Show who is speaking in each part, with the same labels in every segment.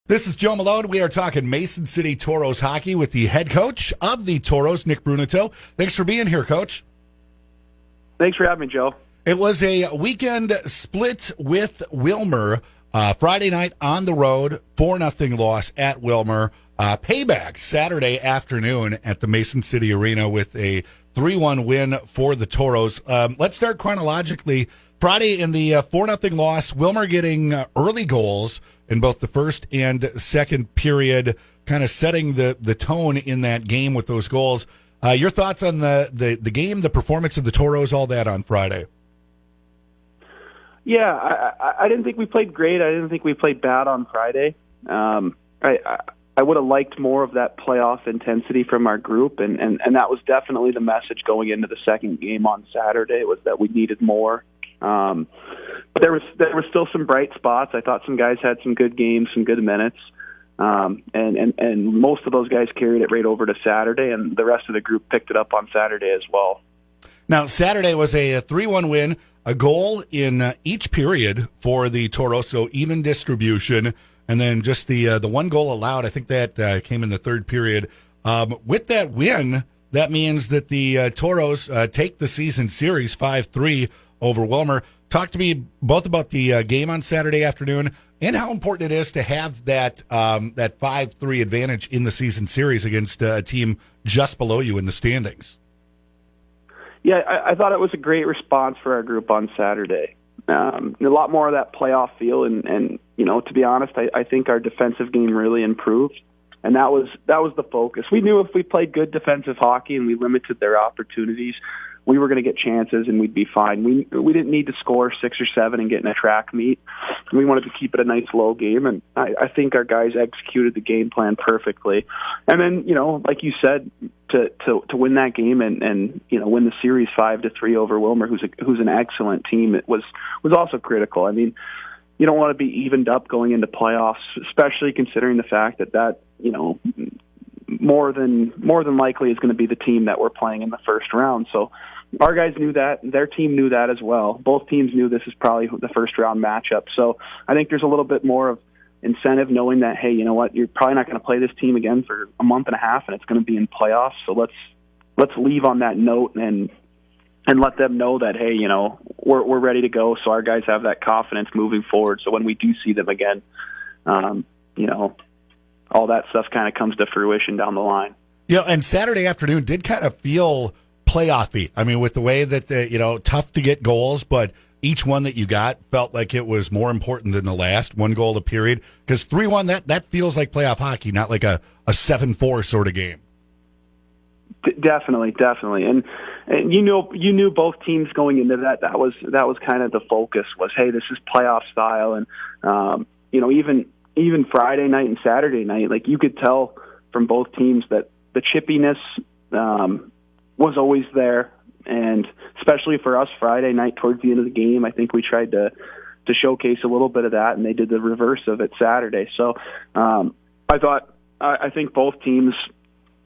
Speaker 1: This is Joe Malone. We are talking Mason City Toros hockey with the head coach of the Toros, Nick Bruneteau. Thanks for being here, Coach.
Speaker 2: Thanks for having me, Joe.
Speaker 1: It was a weekend split with Willmar. Friday night on the road, 4-0 loss at Willmar. Payback Saturday afternoon at the Mason City Arena with a 3-1 win for the Toros. Let's start chronologically. Friday in the 4-0 loss, Willmar getting early goals in both the first and second period, kind of setting the tone in that game with those goals. Your thoughts on the game, the performance of the Toros, all that on Friday?
Speaker 2: Yeah, I didn't think we played great. I didn't think we played bad on Friday. I would have liked more of that playoff intensity from our group, and that was definitely the message going into the second game on Saturday, was that we needed more. But there was still some bright spots. I thought some guys had some good games, some good minutes, and most of those guys carried it right over to Saturday, and the rest of the group picked it up on Saturday as well.
Speaker 1: Now, Saturday was a 3-1 win, a goal in each period for the Toros, so even distribution, and then just the one goal allowed. I think that came in the third period. With that win, that means that the Toros take the season series 5-3 over Willmar. Talk to me both about the game on Saturday afternoon and how important it is to have that 5-3 advantage in the season series against a team just below you in the standings.
Speaker 2: Yeah, I thought it was a great response for our group on Saturday. A lot more of that playoff feel, and you know, to be honest, I think our defensive game really improved, and that was the focus. We knew if we played good defensive hockey and we limited their opportunities, we were going to get chances and we'd be fine. We didn't need to score 6 or 7 and get in a track meet. We wanted to keep it a nice low game, and I think our guys executed the game plan perfectly. And then, you know, like you said, to win that game and you know, win the series 5-3 over Willmar, who's an excellent team, it was also critical. I mean, you don't want to be evened up going into playoffs, especially considering the fact that you know, more than likely is going to be the team that we're playing in the first round. So our guys knew that. Their team knew that as well. Both teams knew this is probably the first round matchup. So I think there's a little bit more of incentive knowing that, hey, you know what, you're probably not going to play this team again for a month and a half, and it's going to be in playoffs. So let's leave on that note and let them know that, hey, you know, we're ready to go. So our guys have that confidence moving forward. So when we do see them again, you know, all that stuff kind of comes to fruition down the line.
Speaker 1: Yeah, and Saturday afternoon did kind of feel playoffy. I mean, with the way that, you know, tough to get goals, but each one that you got felt like it was more important than the last. One goal a period. Because 3-1, that feels like playoff hockey, not like a 7-4 sort of game.
Speaker 2: Definitely. And you knew both teams going into that. That was kind of the focus, was, hey, this is playoff style. And, you know, even Friday night and Saturday night, like, you could tell from both teams that the chippiness was always there, and especially for us Friday night towards the end of the game, I think we tried to showcase a little bit of that, and they did the reverse of it Saturday. So I think both teams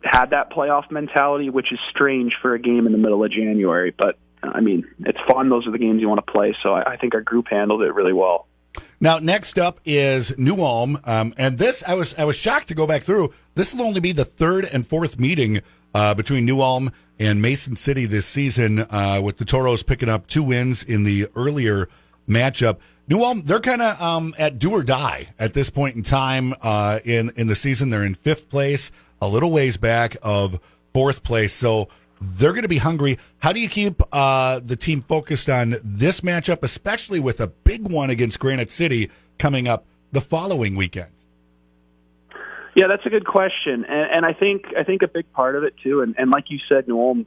Speaker 2: had that playoff mentality, which is strange for a game in the middle of January, but I mean, it's fun. Those are the games you want to play, so I think our group handled it really well.
Speaker 1: Now, next up is New Ulm, and this I was shocked to go back through. This will only be the third and fourth meeting between New Ulm and Mason City this season, with the Toros picking up 2 wins in the earlier matchup. New Ulm, they're kind of at do or die at this point in time in the season. They're in 5th place, a little ways back of 4th place, so they're going to be hungry. How do you keep the team focused on this matchup, especially with a big one against Granite City coming up the following weekend?
Speaker 2: Yeah, that's a good question, and I think a big part of it too. And like you said, New Ulm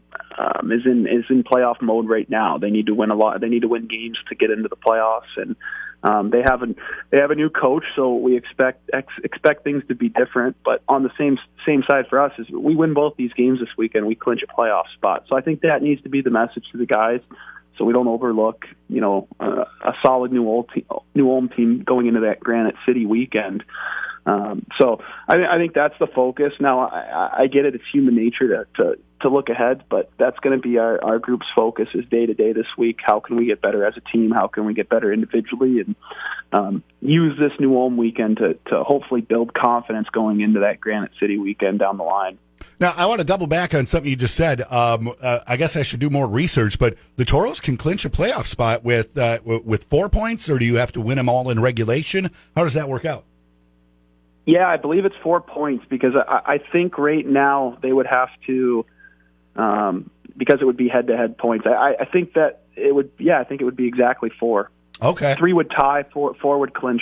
Speaker 2: is in playoff mode right now. They need to win a lot. They need to win games to get into the playoffs, and they have a new coach, so we expect things to be different. But on the same side for us is we win both these games this weekend, we clinch a playoff spot. So I think that needs to be the message to the guys, so we don't overlook, you know, a solid New Ulm team going into that Granite City weekend. So I think that's the focus. Now I get it; it's human nature to to look ahead, but that's going to be our group's focus is day to day this week. How can we get better as a team? How can we get better individually? And use this New Ulm weekend to hopefully build confidence going into that Granite City weekend down the line.
Speaker 1: Now, I want to double back on something you just said. I guess I should do more research, but the Toros can clinch a playoff spot with 4 points, or do you have to win them all in regulation? How does that work out?
Speaker 2: Yeah, I believe it's 4 points because I think right now they would have to, because it would be head-to-head points. I think that it would. Yeah, I think it would be exactly 4.
Speaker 1: Okay.
Speaker 2: 3 would tie, 4 would clinch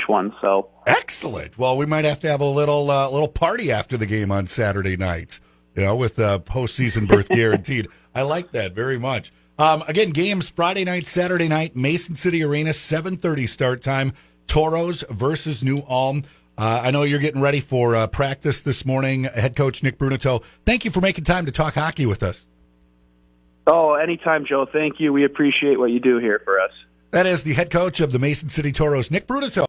Speaker 2: one. So
Speaker 1: excellent. Well, we might have to have a little party after the game on Saturday nights. With postseason berth guaranteed. I like that very much. Again, games Friday night, Saturday night, Mason City Arena, 7:30 start time. Toros versus New Ulm. I know you're getting ready for practice this morning. Head coach Nick Bruneteau, thank you for making time to talk hockey with us.
Speaker 2: Oh, anytime, Joe. Thank you. We appreciate what you do here for us.
Speaker 1: That is the head coach of the Mason City Toros, Nick Bruneteau.